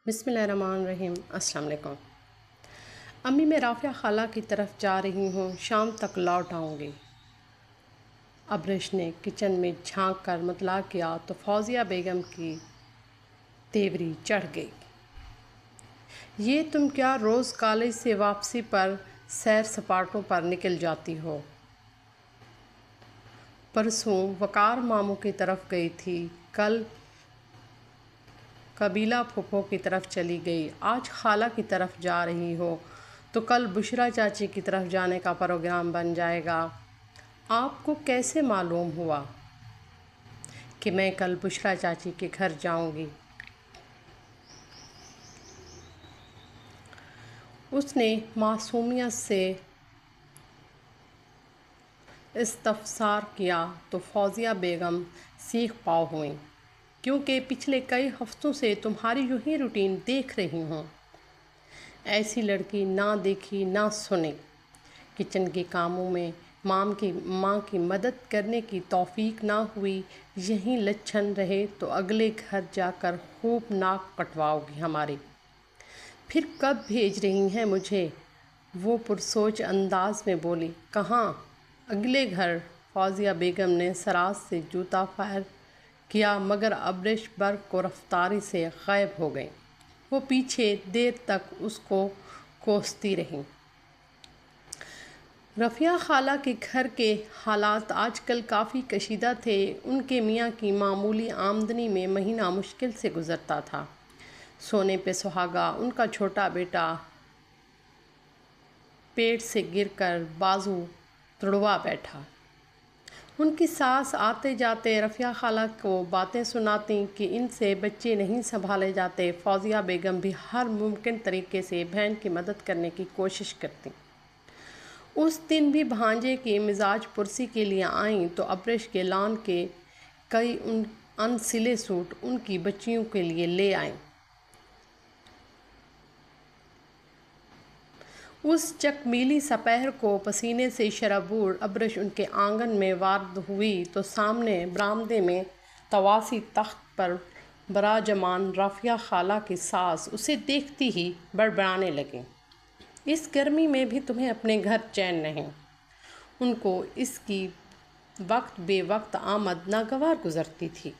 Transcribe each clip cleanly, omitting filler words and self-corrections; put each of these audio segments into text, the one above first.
بسم اللہ الرحمن الرحیم۔ السلام علیکم۔ امی میں رافعہ خالہ کی طرف جا رہی ہوں، شام تک لوٹ آؤں گی۔ ابرش نے کچن میں جھانک کر مطلع کیا تو فوزیہ بیگم کی تیوری چڑھ گئی۔ یہ تم کیا روز کالج سے واپسی پر سیر سپاٹوں پر نکل جاتی ہو؟ پرسوں وقار ماموں کی طرف گئی تھی، کل قبیلہ پھوپھو کی طرف چلی گئی، آج خالہ کی طرف جا رہی ہو تو کل بشریٰ چاچی کی طرف جانے کا پروگرام بن جائے گا۔ آپ کو کیسے معلوم ہوا کہ میں کل بشریٰ چاچی کے گھر جاؤں گی؟ اس نے معصومیت سے استفسار کیا تو فوزیہ بیگم سیخ پاؤ ہوئیں، کیونکہ پچھلے کئی ہفتوں سے تمہاری یوں ہی روٹین دیکھ رہی ہوں۔ ایسی لڑکی نہ دیکھی نہ سنی۔ کچن کے کاموں میں ماں کی مدد کرنے کی توفیق نہ ہوئی، یہیں لچھن رہے تو اگلے گھر جا کر خوب ناک کٹواؤ گی ہماری۔ پھر کب بھیج رہی ہیں مجھے؟ وہ پرسوچ انداز میں بولی۔ کہاں؟ اگلے گھر۔ فوزیہ بیگم نے سراج سے جوتا فائر کیا مگر ابرش برق و رفتاری سے غائب ہو گئیں۔ وہ پیچھے دیر تک اس کو کوستی رہیں۔ رافعہ خالہ کے گھر کے حالات آج کل کافی کشیدہ تھے۔ ان کے میاں کی معمولی آمدنی میں مہینہ مشکل سے گزرتا تھا۔ سونے پہ سہاگا ان کا چھوٹا بیٹا پیٹ سے گر کر بازو تڑوا بیٹھا۔ ان کی ساس آتے جاتے رافعہ خالہ کو باتیں سناتی کہ ان سے بچے نہیں سنبھالے جاتے۔ فوزیہ بیگم بھی ہر ممکن طریقے سے بہن کی مدد کرنے کی کوشش کرتی۔ اس دن بھی بھانجے کی مزاج پرسی کے لیے آئیں تو ابرش کے لان کے کئی ان سلے سوٹ ان کی بچیوں کے لیے لے آئیں۔ اس چکمیلی سپہر کو پسینے سے شرابور ابرش ان کے آنگن میں وارد ہوئی تو سامنے برآمدے میں طواسی تخت پر براجمان رافعہ خالہ کی ساس اسے دیکھتی ہی بڑبڑانے لگیں۔ اس گرمی میں بھی تمہیں اپنے گھر چین نہیں؟ ان کو اس کی وقت بے وقت آمد ناگوار گزرتی تھی۔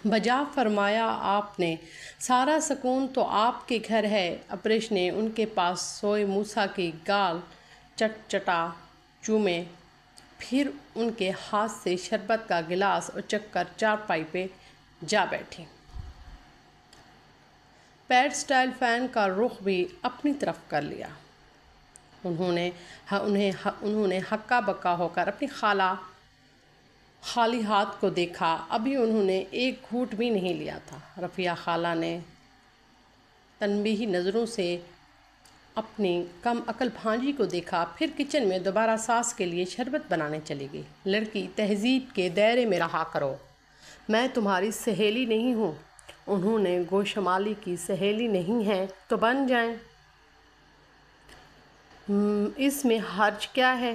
بجا فرمایا آپ نے، سارا سکون تو آپ کے گھر ہے۔ ابرش نے ان کے پاس سوئے موسیٰ کی گال چٹا چومے، پھر ان کے ہاتھ سے شربت کا گلاس اچک کر چارپائی پہ جا بیٹھی۔ پیڈ سٹائل فین کا رخ بھی اپنی طرف کر لیا۔ انہوں نے ہکا بکا ہو کر اپنی خالی ہاتھ کو دیکھا۔ ابھی انہوں نے ایک گھونٹ بھی نہیں لیا تھا۔ رافعہ خالہ نے تنبیہی نظروں سے اپنی کم عقل بھانجی کو دیکھا، پھر کچن میں دوبارہ ساس کے لیے شربت بنانے چلی گئی۔ لڑکی، تہذیب کے دائرے میں رہا کرو، میں تمہاری سہیلی نہیں ہوں۔ انہوں نے گوشمالی کی، سہیلی نہیں ہیں تو بن جائیں، اس میں حرج کیا ہے؟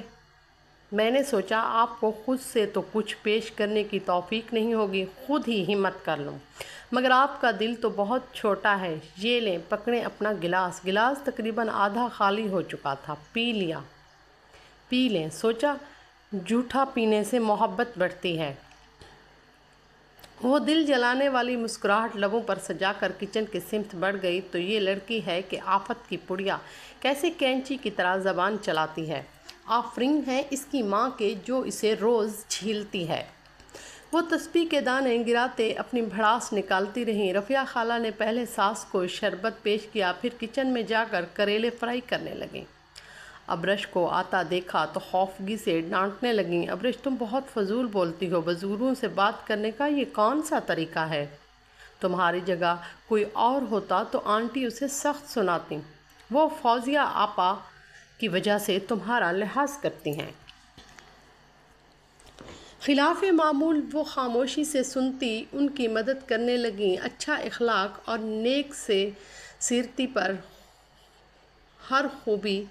میں نے سوچا آپ کو خود سے تو کچھ پیش کرنے کی توفیق نہیں ہوگی، خود ہی ہمت کر لوں، مگر آپ کا دل تو بہت چھوٹا ہے۔ یہ لیں، پکڑیں اپنا گلاس۔ گلاس تقریباً آدھا خالی ہو چکا تھا۔ پی لیں۔ سوچا جھوٹا پینے سے محبت بڑھتی ہے۔ وہ دل جلانے والی مسکراہٹ لبوں پر سجا کر کچن کی سمت بڑھ گئی تو یہ لڑکی ہے کہ آفت کی پڑیا کیسے کینچی کی طرح زبان چلاتی ہے۔ آفرین ہے اس کی ماں کے جو اسے روز جھیلتی ہے۔ وہ تسبیح کے دانے گراتے اپنی بھڑاس نکالتی رہیں۔ رافعہ خالہ نے پہلے ساس کو شربت پیش کیا، پھر کچن میں جا کر کریلے فرائی کرنے لگیں۔ ابرش کو آتا دیکھا تو خوفگی سے ڈانٹنے لگیں۔ ابرش، تم بہت فضول بولتی ہو، بزرگوں سے بات کرنے کا یہ کون سا طریقہ ہے؟ تمہاری جگہ کوئی اور ہوتا تو آنٹی اسے سخت سناتی۔ وہ فوزیہ آپا کی وجہ سے تمہارا لحاظ کرتی ہیں۔ خلاف معمول وہ خاموشی سے سنتی، ان کی مدد کرنے لگیں۔ اچھا اخلاق اور نیک سیرتی پر ہر خوبی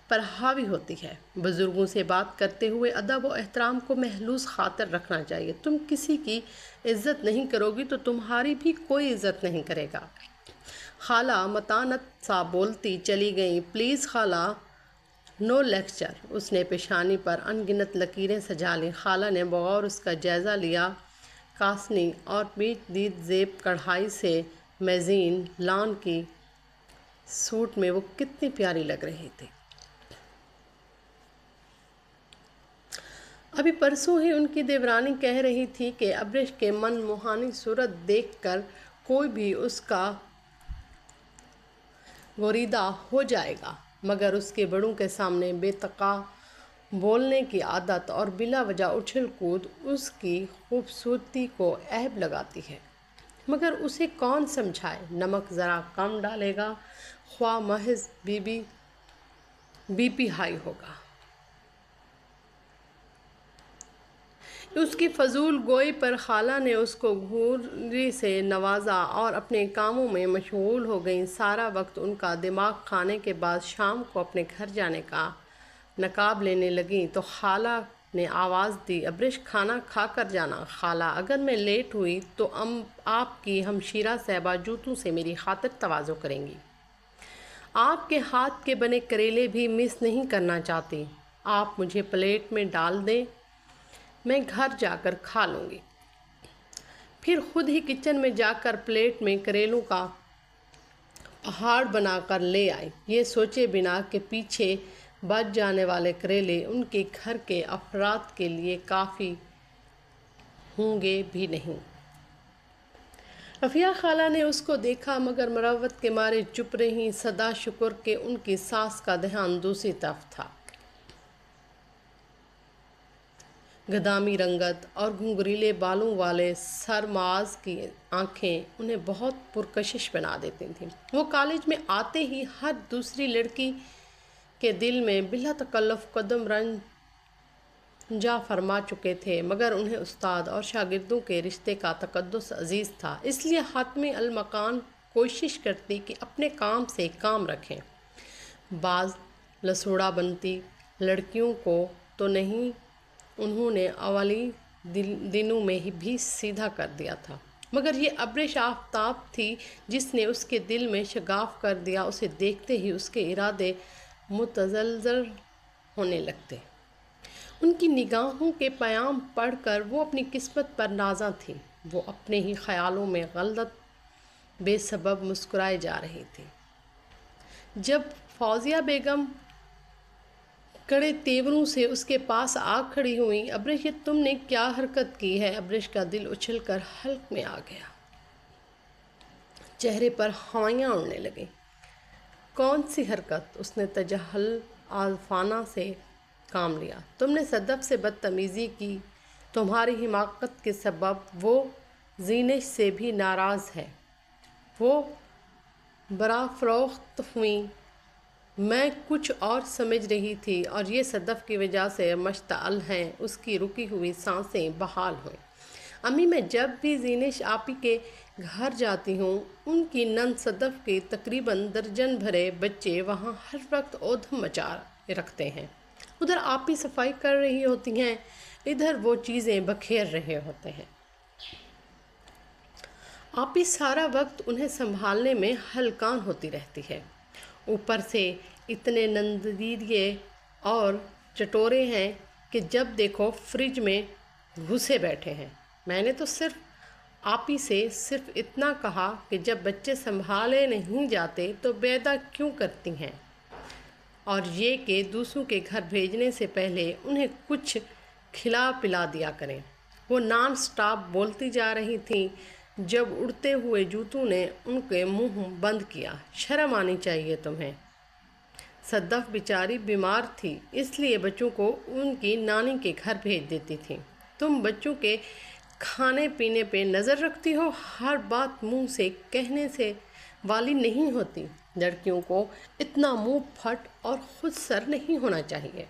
پر حاوی ہوتی ہے۔ بزرگوں سے بات کرتے ہوئے ادب و احترام کو محلوظ خاطر رکھنا چاہیے۔ تم کسی کی عزت نہیں کرو گی تو تمہاری بھی کوئی عزت نہیں کرے گا۔ خالہ متانت سا بولتی چلی گئیں، پلیز خالہ، نو لیکچر۔ اس نے پیشانی پر ان گنت لکیریں سجا لیں۔ خالہ نے بغور اس کا جائزہ لیا۔ کاسنی اور پیچ دید زیب کڑھائی سے میزین لان کی سوٹ میں وہ کتنی پیاری لگ رہی تھی۔ ابھی پرسوں ہی ان کی دیورانی کہہ رہی تھی کہ ابرش کے من موہانی صورت دیکھ کر کوئی بھی اس کا گوریدہ ہو جائے گا، مگر اس کے بڑوں کے سامنے بے تقا بولنے کی عادت اور بلا وجہ اچھل کود اس کی خوبصورتی کو عیب لگاتی ہے۔ مگر اسے کون سمجھائے؟ نمک ذرا کم ڈالے گا، خواہ محض بی پی ہائی ہوگا۔ اس کی فضول گوئی پر خالہ نے اس کو گھوری سے نوازا اور اپنے کاموں میں مشغول ہو گئیں۔ سارا وقت ان کا دماغ کھانے کے بعد شام کو اپنے گھر جانے کا نقاب لینے لگیں تو خالہ نے آواز دی، ابرش کھانا کھا کر جانا۔ خالہ، اگر میں لیٹ ہوئی تو آپ کی ہمشیرہ صاحبہ جوتوں سے میری خاطر تواضع کریں گی۔ آپ کے ہاتھ کے بنے کریلے بھی مس نہیں کرنا چاہتی۔ آپ مجھے پلیٹ میں ڈال دیں، میں گھر جا کر کھا لوں گی۔ پھر خود ہی کچن میں جا کر پلیٹ میں کریلوں کا پہاڑ بنا کر لے آئی، یہ سوچے بنا کہ پیچھے بچ جانے والے کریلے ان کے گھر کے افراد کے لیے کافی ہوں گے بھی نہیں۔ رفیہ خالہ نے اس کو دیکھا مگر مروت کے مارے چپ رہیں، سدا شکر کہ ان کی ساس کا دھیان دوسری طرف تھا۔ گدامی رنگت اور گھنگریلے بالوں والے سرماز کی آنکھیں انہیں بہت پرکشش بنا دیتی تھیں۔ وہ کالج میں آتے ہی ہر دوسری لڑکی کے دل میں بلا تکلف قدم رنجا فرما چکے تھے، مگر انہیں استاد اور شاگردوں کے رشتے کا تقدس عزیز تھا، اس لیے حاتمی المکان کوشش کرتی کہ اپنے کام سے کام رکھیں۔ بعض لسوڑا بنتی لڑکیوں کو تو نہیں انہوں نے اولی دنوں میں ہی بھی سیدھا کر دیا تھا، مگر یہ ابرش آفتاب تھی جس نے اس کے دل میں شگاف کر دیا۔ اسے دیکھتے ہی اس کے ارادے متزلزل ہونے لگتے۔ ان کی نگاہوں کے پیام پڑھ کر وہ اپنی قسمت پر نازاں تھی۔ وہ اپنے ہی خیالوں میں غلط بے سبب مسکرائے جا رہی تھی۔ جب فوزیہ بیگم کڑے تیوروں سے اس کے پاس آ کھڑی ہوئیں، ابرش یہ تم نے کیا حرکت کی ہے؟ ابرش کا دل اچھل کر حلق میں آ گیا، چہرے پر ہوائیاں اڑنے لگیں۔ کون سی حرکت؟ اس نے تجاہل آلفانہ سے کام لیا۔ تم نے صدف سے بدتمیزی کی، تمہاری حماقت کے سبب وہ زینش سے بھی ناراض ہے، وہ برافروخت ہوئیں۔ میں کچھ اور سمجھ رہی تھی اور یہ صدف کی وجہ سے مشتعل ہیں۔ اس کی رکی ہوئی سانسیں بحال ہوئیں۔ امی، میں جب بھی زینش آپی کے گھر جاتی ہوں، ان کی نند صدف کے تقریباً درجن بھرے بچے وہاں ہر وقت اودھم مچا رکھتے ہیں۔ ادھر آپی صفائی کر رہی ہوتی ہیں، ادھر وہ چیزیں بکھیر رہے ہوتے ہیں۔ آپی سارا وقت انہیں سنبھالنے میں ہلکان ہوتی رہتی ہے، اوپر سے اتنے نندیریے اور چٹورے ہیں کہ جب دیکھو فریج میں گھسے بیٹھے ہیں۔ میں نے تو آپی سے صرف اتنا کہا کہ جب بچے سنبھالے نہیں جاتے تو بیدہ کیوں کرتی ہیں، اور یہ کہ دوسروں کے گھر بھیجنے سے پہلے انہیں کچھ کھلا پلا دیا کریں۔ وہ نان سٹاپ بولتی جا رہی تھیں جب اڑتے ہوئے جوتوں نے ان کے منہ بند کیا۔ شرم آنی چاہیے تمہیں۔ صدف بیچاری بیمار تھی، اس لیے بچوں کو ان کی نانی کے گھر بھیج دیتی تھی۔ تم بچوں کے کھانے پینے پہ نظر رکھتی ہو، ہر بات منہ سے کہنے سے والی نہیں ہوتی۔ لڑکیوں کو اتنا منہ پھٹ اور خود سر نہیں ہونا چاہیے۔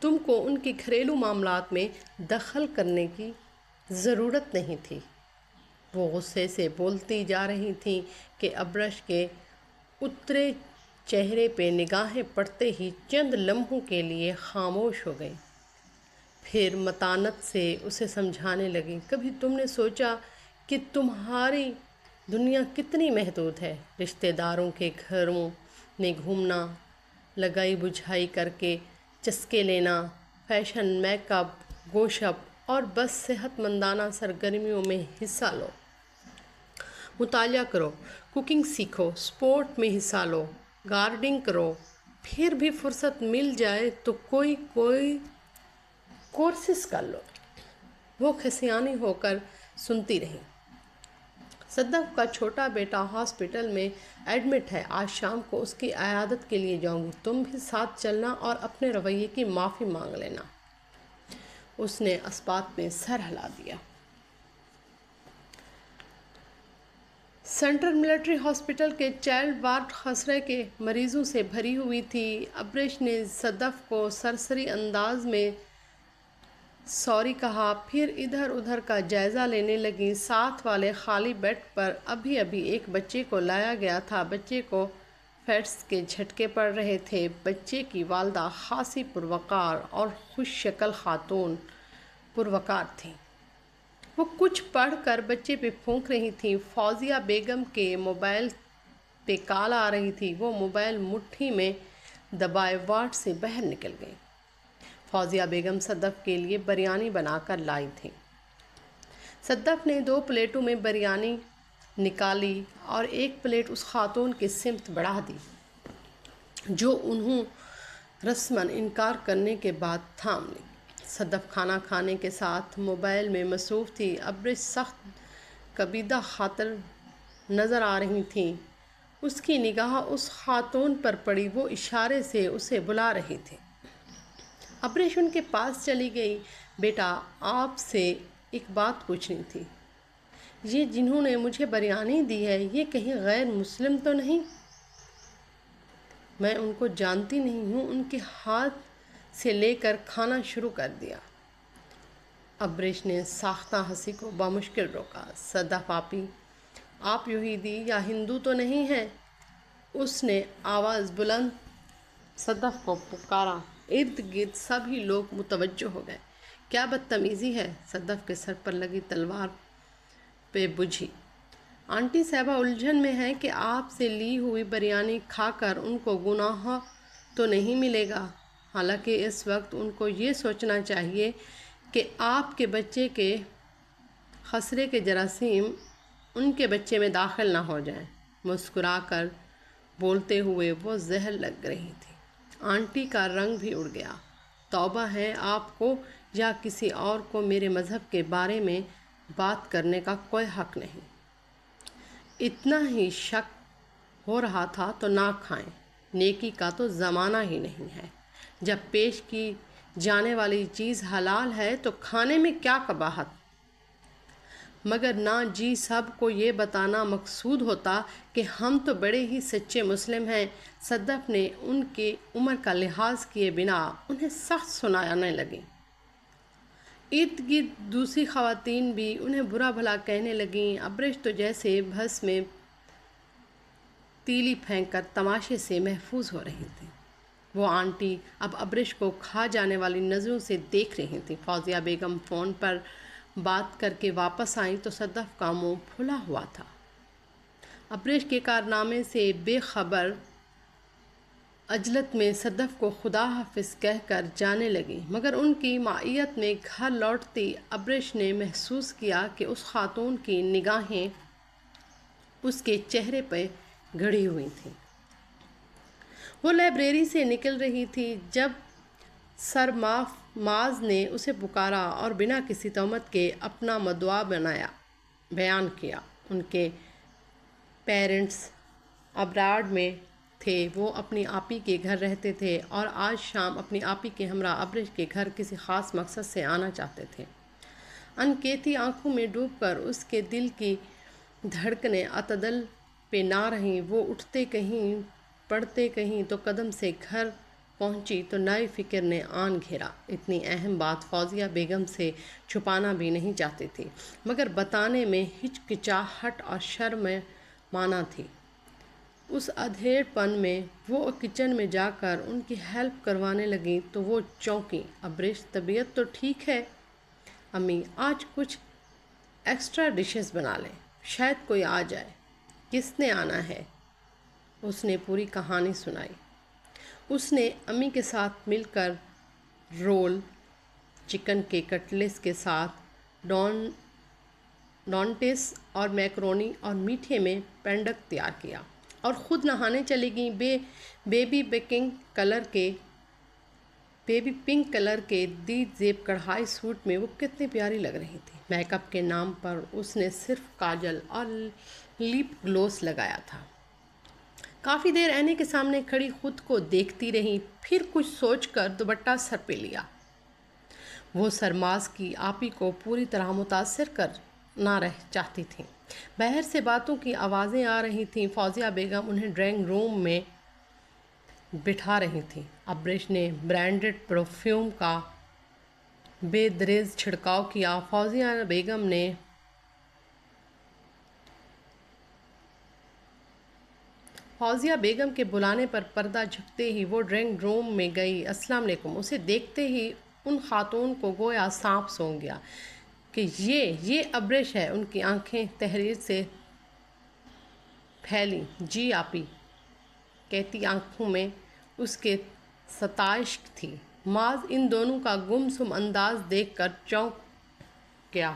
تم کو ان کی گھریلو معاملات میں دخل کرنے کی ضرورت نہیں تھی۔ وہ غصے سے بولتی جا رہی تھیں کہ ابرش کے اترے چہرے پہ نگاہیں پڑتے ہی چند لمحوں کے لیے خاموش ہو گئیں، پھر متانت سے اسے سمجھانے لگیں، کبھی تم نے سوچا کہ تمہاری دنیا کتنی محدود ہے، رشتہ داروں کے گھروں میں گھومنا، لگائی بجھائی کر کے چسکے لینا، فیشن، میک اپ، گوشپ اور بس صحت مندانہ سرگرمیوں میں حصہ لو، مطالعہ کرو، کوکنگ سیکھو، سپورٹ میں حصہ لو، گارڈننگ کرو، پھر بھی فرصت مل جائے تو کوئی کورسز کر لو۔ وہ کھسیانی ہو کر سنتی رہی۔ صدف کا چھوٹا بیٹا ہاسپٹل میں ایڈمٹ ہے، آج شام کو اس کی عیادت کے لیے جاؤں گی، تم بھی ساتھ چلنا اور اپنے رویے کی معافی مانگ لینا۔ اس نے اس بات میں سر ہلا دیا۔ سینٹرل ملٹری ہاسپٹل کے چائلڈ وارڈ خسرے کے مریضوں سے بھری ہوئی تھی۔ ابریش نے صدف کو سرسری انداز میں سوری کہا، پھر ادھر ادھر کا جائزہ لینے لگی۔ ساتھ والے خالی بیڈ پر ابھی ایک بچے کو لایا گیا تھا۔ بچے کو فٹس کے جھٹکے پڑ رہے تھے۔ بچے کی والدہ خاصی پروقار اور خوش شکل خاتون پروقار تھیں۔ وہ کچھ پڑھ کر بچے پہ پھونک رہی تھیں۔ فوزیہ بیگم کے موبائل پہ کال آ رہی تھی۔ وہ موبائل مٹھی میں دبائے وارڈ سے باہر نکل گئی۔ فوزیہ بیگم صدف کے لیے بریانی بنا کر لائی تھیں۔ صدف نے 2 پلیٹوں میں بریانی نکالی اور 1 پلیٹ اس خاتون کی سمت بڑھا دی جو انہوں رسماً انکار کرنے کے بعد تھام لی۔ صدف کھانا کھانے کے ساتھ موبائل میں مصروف تھی۔ ابریش سخت کبیدہ خاطر نظر آ رہی تھیں۔ اس کی نگاہ اس خاتون پر پڑی، وہ اشارے سے اسے بلا رہی تھی۔ ابریش ان کے پاس چلی گئی۔ بیٹا، آپ سے ایک بات پوچھنی تھی۔ یہ جنہوں نے مجھے بریانی دی ہے، یہ کہیں غیر مسلم تو نہیں؟ میں ان کو جانتی نہیں ہوں۔ ان کے ہاتھ سے لے کر کھانا شروع کر دیا۔ ابریش نے ساختہ ہنسی کو بمشکل روکا۔ صدف آپی، آپ یہودی یا ہندو تو نہیں ہیں؟ اس نے آواز بلند صدف کو پکارا۔ ارد گرد سبھی لوگ متوجہ ہو گئے۔ کیا بدتمیزی ہے! صدف کے سر پر لگی تلوار پہ بجھی۔ آنٹی صاحبہ الجھن میں ہے کہ آپ سے لی ہوئی بریانی کھا کر ان کو گناہ تو نہیں ملے گا، حالانکہ اس وقت ان کو یہ سوچنا چاہیے کہ آپ کے بچے کے خسرے کے جراثیم ان کے بچے میں داخل نہ ہو جائیں۔ مسکرا کر بولتے ہوئے وہ زہر لگ رہی تھی۔ آنٹی کا رنگ بھی اڑ گیا۔ توبہ ہے آپ کو یا کسی اور کو میرے مذہب کے بارے میں بات کرنے کا کوئی حق نہیں۔ اتنا ہی شک ہو رہا تھا تو نہ کھائیں، نیکی کا تو زمانہ ہی نہیں ہے۔ جب پیش کی جانے والی چیز حلال ہے تو کھانے میں کیا قباحت؟ مگر نہ جی سب کو یہ بتانا مقصود ہوتا کہ ہم تو بڑے ہی سچے مسلم ہیں۔ صدف نے ان کی عمر کا لحاظ کیے بنا انہیں سخت سنانے لگی۔ ارد گرد دوسری خواتین بھی انہیں برا بھلا کہنے لگیں۔ ابریش تو جیسے بھس میں تیلی پھینک کر تماشے سے محفوظ ہو رہی تھی۔ وہ آنٹی اب ابریش کو کھا جانے والی نظروں سے دیکھ رہی تھی۔ فوزیہ بیگم فون پر بات کر کے واپس آئیں تو صدف کا منہ پھلا ہوا تھا۔ ابریش کے کارنامے سے بے خبر عجلت میں صدف کو خدا حافظ کہہ کر جانے لگی، مگر ان کی معیت میں گھر لوٹتی ابریش نے محسوس کیا کہ اس خاتون کی نگاہیں اس کے چہرے پہ گڑی ہوئی تھیں۔ وہ لائبریری سے نکل رہی تھی جب سر معاذ نے اسے پکارا اور بنا کسی تہمت کے اپنا مدعا بیان کیا۔ ان کے پیرنٹس ابراڈ میں تھے، وہ اپنی آپی کے گھر رہتے تھے اور آج شام اپنی آپی کے ہمراہ ابریش کے گھر کسی خاص مقصد سے آنا چاہتے تھے۔ انکیتی آنکھوں میں ڈوب کر اس کے دل کی دھڑکنیں اعتدال پہ نہ رہیں۔ وہ اٹھتے کہیں پڑھتے کہیں تو قدم سے گھر پہنچی تو نئی فکر نے آن گھیرا۔ اتنی اہم بات فوزیہ بیگم سے چھپانا بھی نہیں چاہتی تھی، مگر بتانے میں ہچکچاہٹ اور شرم مانا تھی۔ اس ادھیڑ پن میں وہ کچن میں جا کر ان کی ہیلپ کروانے لگیں تو وہ چونکی۔ ابریش، طبیعت تو ٹھیک ہے؟ امی، آج کچھ ایکسٹرا ڈشز بنا لیں، شاید کوئی آ جائے۔ کس نے آنا ہے؟ اس نے پوری کہانی سنائی۔ اس نے امی کے ساتھ مل کر رول، چکن کے کٹلیٹس کے ساتھ ڈونٹس اور میکرونی اور میٹھے میں پینڈک تیار کیا، اور خود نہانے چلی گئیں۔ بیبی پنک کلر کے دیپ زیب کڑھائی سوٹ میں وہ کتنی پیاری لگ رہی تھی۔ میک اپ کے نام پر اس نے صرف کاجل اور لپ گلوس لگایا تھا۔ کافی دیر آئینے کے سامنے کھڑی خود کو دیکھتی رہی، پھر کچھ سوچ کر دوپٹہ سر پہ لیا۔ وہ سرماز کی آپی کو پوری طرح متاثر کرنا چاہتی تھیں۔ باہر سے باتوں کی آوازیں آ رہی تھیں۔ فوزیہ بیگم انہیں ڈرائنگ روم میں بٹھا رہی تھیں۔ ابریش نے برانڈڈ پرفیوم کا بے دریغ چھڑکاؤ کیا۔ فوزیہ بیگم کے بلانے پر پردہ جھکتے ہی وہ ڈرائنگ روم میں گئی۔ السلام علیکم۔ اسے دیکھتے ہی ان خاتون کو گویا سانپ سونگھ گیا کہ یہ ابریش ہے۔ ان کی آنکھیں تحریر سے پھیلیں۔ جی آپی، کہتی آنکھوں میں اس کے ستائش تھی۔ معاذ ان دونوں کا گمسم انداز دیکھ کر چونک گیا۔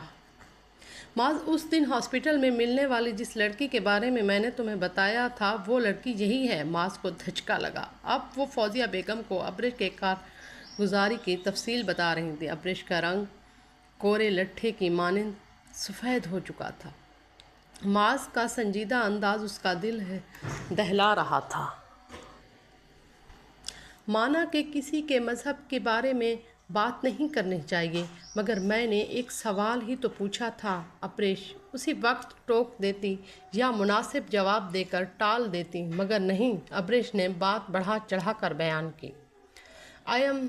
معاذ، اس دن ہاسپٹل میں ملنے والی جس لڑکی کے بارے میں نے تمہیں بتایا تھا، وہ لڑکی یہی ہے۔ معاذ کو دھچکا لگا۔ اب وہ فوزیہ بیگم کو ابریش کے کارگزاری کی تفصیل بتا رہی تھی۔ ابریش کا رنگ کورے لٹھے کی مانند سفید ہو چکا تھا۔ معاذ کا سنجیدہ انداز اس کا دل دہلا رہا تھا۔ مانا کہ کسی کے مذہب کے بارے میں بات نہیں کرنی چاہیے، مگر میں نے ایک سوال ہی تو پوچھا تھا۔ ابریش اسی وقت ٹوک دیتی یا مناسب جواب دے کر ٹال دیتی، مگر نہیں، ابریش نے بات بڑھا چڑھا کر بیان کی۔ آئی ایم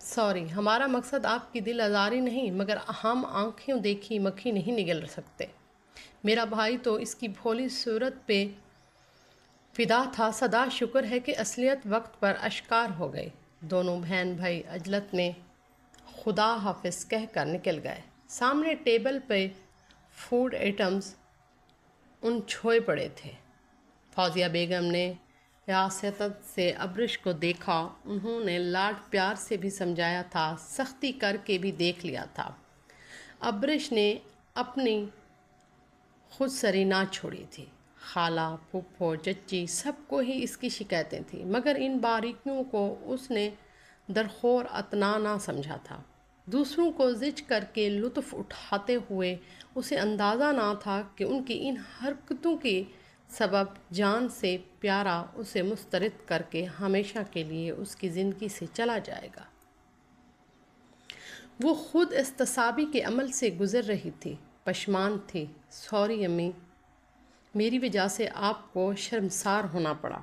سوری، ہمارا مقصد آپ کی دل آزاری نہیں، مگر ہم آنکھوں دیکھی مکھی نہیں نگل سکتے۔ میرا بھائی تو اس کی بھولی صورت پہ فدا تھا۔ خدا شکر ہے کہ اصلیت وقت پر آشکار ہو گئی۔ دونوں بہن بھائی عجلت میں خدا حافظ کہہ کر نکل گئے۔ سامنے ٹیبل پہ فوڈ آئٹمز چھوئے پڑے تھے۔ فوزیہ بیگم نے ریاست سے ابریش کو دیکھا۔ انہوں نے لاڈ پیار سے بھی سمجھایا تھا، سختی کر کے بھی دیکھ لیا تھا۔ ابریش نے اپنی خود سری نہ چھوڑی تھی۔ خالہ، پھوپھو، چچی، سب کو ہی اس کی شکایتیں تھیں، مگر ان باریکیوں کو اس نے درخور اطناء نہ سمجھا تھا۔ دوسروں کو زج کر کے لطف اٹھاتے ہوئے اسے اندازہ نہ تھا کہ ان کی ان حرکتوں کے سبب جان سے پیارا اسے مسترد کر کے ہمیشہ کے لیے اس کی زندگی سے چلا جائے گا۔ وہ خود احتسابی کے عمل سے گزر رہی تھی، پشیمان تھی۔ سوری امی، میری وجہ سے آپ کو شرمسار ہونا پڑا۔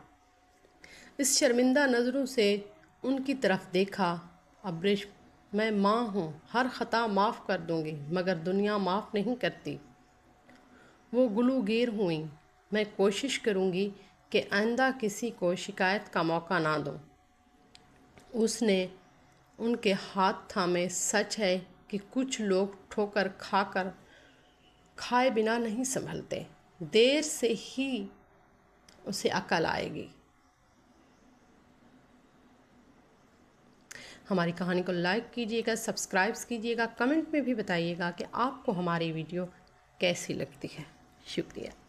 اس شرمندہ نظروں سے ان کی طرف دیکھا۔ ابریش، میں ماں ہوں، ہر خطا معاف کر دوں گی، مگر دنیا معاف نہیں کرتی۔ وہ گلوگیر ہوئیں۔ میں کوشش کروں گی کہ آئندہ کسی کو شکایت کا موقع نہ دوں۔ اس نے ان کے ہاتھ تھامے۔ سچ ہے کہ کچھ لوگ ٹھوکر کھائے بنا نہیں سنبھلتے۔ دیر سے ہی اسے عقل آئے گی۔ ہماری کہانی کو لائک کیجیے گا، سبسکرائب کیجیے گا، کمنٹ میں بھی بتائیے گا کہ آپ کو ہماری ویڈیو کیسی لگتی ہے۔ شکریہ۔